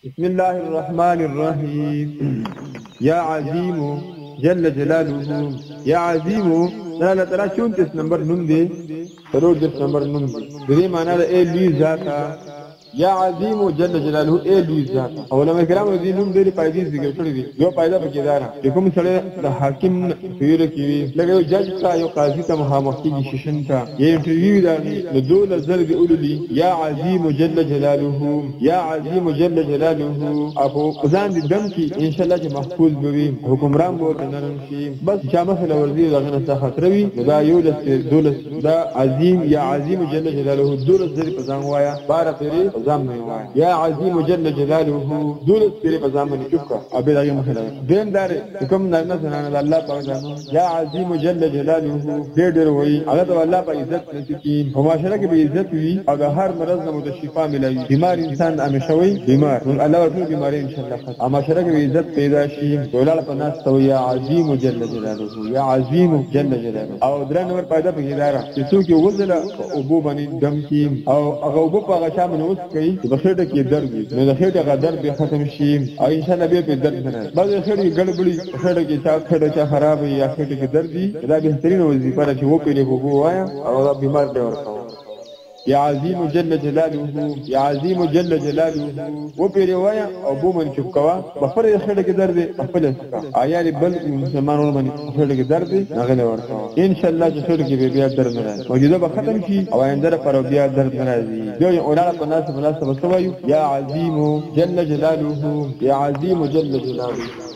بسم الله الرحمن الرحيم يا عظيم جل جلاله يا عظيم لا ترى 34 نمبر نوم دی 34 نمبر نوم دی دې معنا د ای لوی ذاتا یا عظیم جل جلاله ای لوی ذات علماء کرام دې نوم ډېری پایدې ذکر کړی دي یو پایدا پکې دار کوم سره د حاکم فیر کې لکه یو جج تا یو قاضي ته مخامخي شیشن تا یې انټرویو دا د دول زر دی اوللی یا عظیم جل جلاله یا عظیم جل جلاله ابو ځان دې دم کې ان شاء الله چې محفوظ وي حکمران به نرم شي بس چې مثلا ورزي دغه نه خطر وي دا یو دولس دا عظیم یا عظیم جل جلاله دولس زر په ځان وایا بار پیری ځام نه وای یا عظیم جل جلاله دولس پیری په ځام نه چوکا ابي دغه مثلا دین دار کوم نه سنان الله پاک جانو یا عظیم جل جلاله ډېر وای هغه الله په عزت نشي په معاشره کې به عزت وي او د هر مرض نه د شفا ملایي بیمار انسان همیشه وي بیمار الله ورته بیماری ان شاء الله ختم معاشره کې به عزت پیدا شي ولله په ناس تو یا عظیم جل جلاله یا عظیم جل جلاله او درن ور پیدا په اداره چې څوک وزله او بو باندې دم کی او هغه وب په غشا باندې اوس کوي د خېټه کې درد وي نو د خېټه غ درد به ختم شي او ان شاء الله به درد نه بعد خېټه ګړبړي خېټه کې خېټه خراب یا خېټه کې درد دي دا بهترین وظیفه ده چې و پیری وګو وایا او بیمار دی ورکو یا عظیم جل جلاله یا عظیم جل جلاله و پیری وایا او بو من چوکوا بفر خېټه کې درد خپل آیا بل مسلمانانو باندې خېټه کې درد نه ورکو ان شاء الله چې خېټه کې بیا درد نه راځي موجوده به ختم شي او آینده پر بیا درد نه راځي یو اولاد په ناس مناسبه سوایو یا عظیم جل جلاله یا عظیم جل جلاله